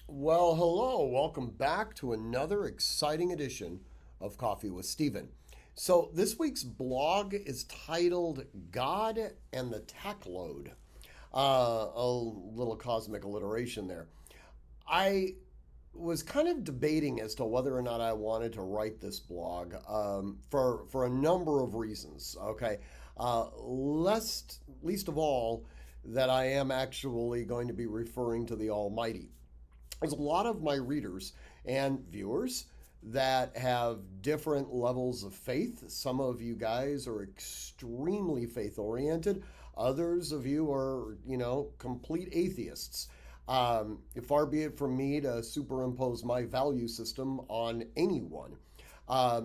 Well, hello. Welcome back to another exciting edition of Coffee with Stephen. So, this week's blog is titled God and the Tac Load. A little cosmic alliteration there. I was kind of debating as to whether or not I wanted to write this blog for a number of reasons. Okay, least of all, that I am actually going to be referring to the Almighty. There's a lot of my readers and viewers that have different levels of faith. Some of you guys are extremely faith oriented. Others of you are, complete atheists. Far be it from me to superimpose my value system on anyone.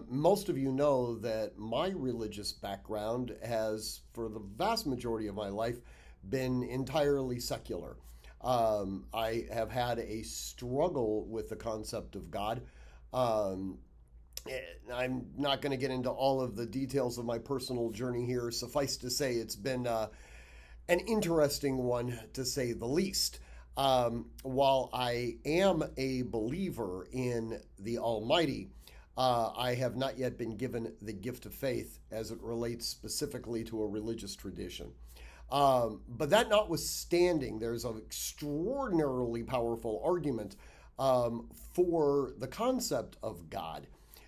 Most of you know that my religious background has, for the vast majority of my life, been entirely secular. I have had a struggle with the concept of God. Um, I'm not going to get into all of the details of my personal journey here. Suffice to say, it's been an interesting one, to say the least. While I am a believer in the Almighty, I have not yet been given the gift of faith as it relates specifically to a religious tradition. But that notwithstanding, there's an extraordinarily powerful argument for the concept of God.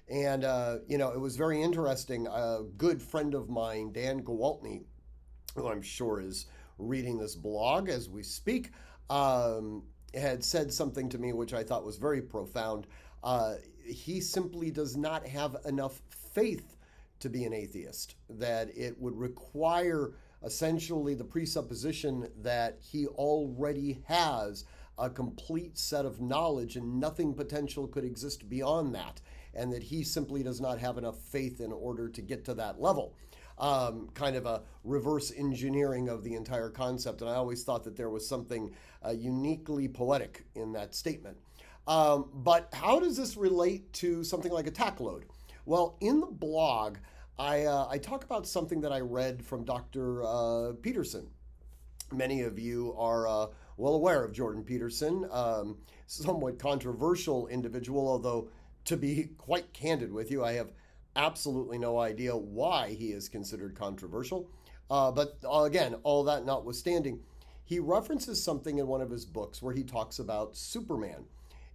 And, it was very interesting. A good friend of mine, Dan Gwaltney, who I'm sure is reading this blog as we speak, had said something to me which I thought was very profound. He simply does not have enough faith to be an atheist, that it would require essentially the presupposition that he already has a complete set of knowledge and nothing potential could exist beyond that, and that he simply does not have enough faith in order to get to that level. Kind of a reverse engineering of the entire concept, and I always thought that there was something uniquely poetic in that statement. But how does this relate to something like a tac load? Well, in the blog, I talk about something that I read from Dr. Peterson. Many of you are well aware of Jordan Peterson, somewhat controversial individual, although to be quite candid with you, I have absolutely no idea why he is considered controversial. But again, all that notwithstanding, he references something in one of his books where he talks about Superman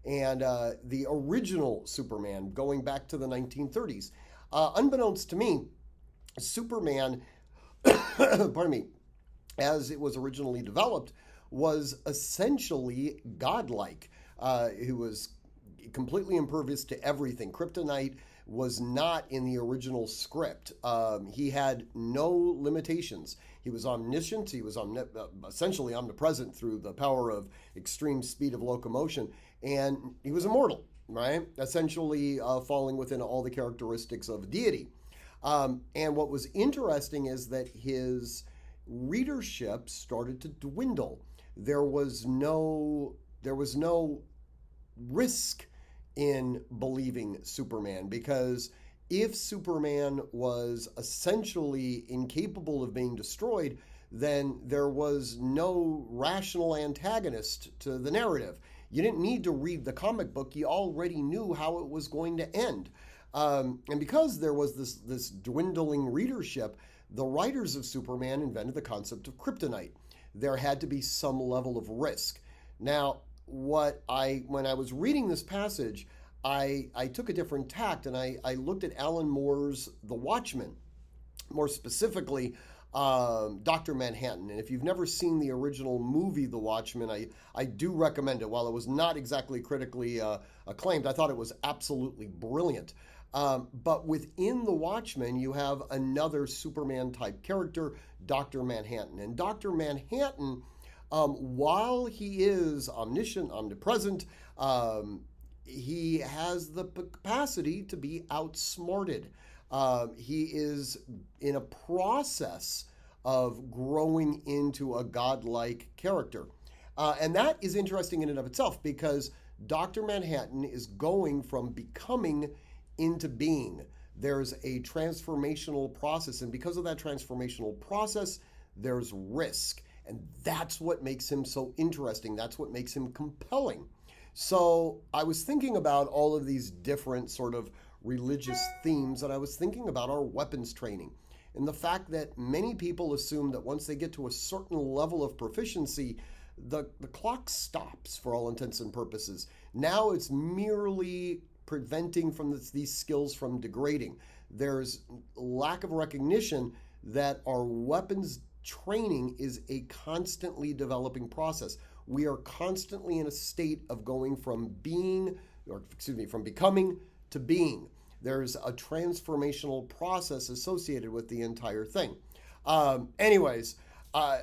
and the original Superman going back to the 1930s. Unbeknownst to me, Superman, pardon me, as it was originally developed, was essentially godlike. He was completely impervious to everything. Kryptonite was not in the original script. He had no limitations. He was omniscient. He was essentially omnipresent through the power of extreme speed of locomotion, and he was immortal, right? Essentially falling within all the characteristics of deity. And what was interesting is that his readership started to dwindle. There was no risk in believing Superman, because if Superman was essentially incapable of being destroyed, then there was no rational antagonist to the narrative. You didn't need to read the comic book. You already knew how it was going to end. And because there was this dwindling readership, the writers of Superman invented the concept of kryptonite. There had to be some level of risk. Now, when I was reading this passage, I took a different tact, and I looked at Alan Moore's The Watchmen, more specifically Dr. Manhattan. And if you've never seen the original movie The Watchmen, I do recommend it. While it was not exactly critically acclaimed, I thought it was absolutely brilliant. But within The Watchmen, you have another Superman-type character, Dr. Manhattan. And Dr. Manhattan, while he is omniscient, omnipresent, he has the capacity to be outsmarted. He is in a process of growing into a godlike character. And that is interesting in and of itself, because Dr. Manhattan is going from becoming into being. There's a transformational process, and because of that transformational process, there's risk. And that's what makes him so interesting. That's what makes him compelling. So I was thinking about all of these different sort of religious themes, and I was thinking about our weapons training and the fact that many people assume that once they get to a certain level of proficiency, the clock stops for all intents and purposes. Now it's merely preventing from these skills from degrading. There's lack of recognition that our weapons training is a constantly developing process. We are constantly in a state of going from from becoming to being. There's a transformational process associated with the entire thing. Anyways, I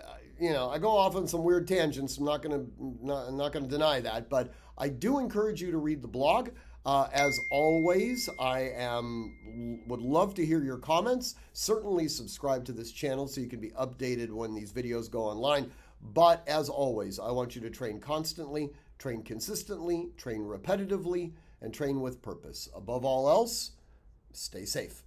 go off on some weird tangents. I'm not gonna deny that, but I do encourage you to read the blog. As always, would love to hear your comments. Certainly subscribe to this channel so you can be updated when these videos go online. But as always, I want you to train constantly, train consistently, train repetitively, and train with purpose. Above all else, stay safe.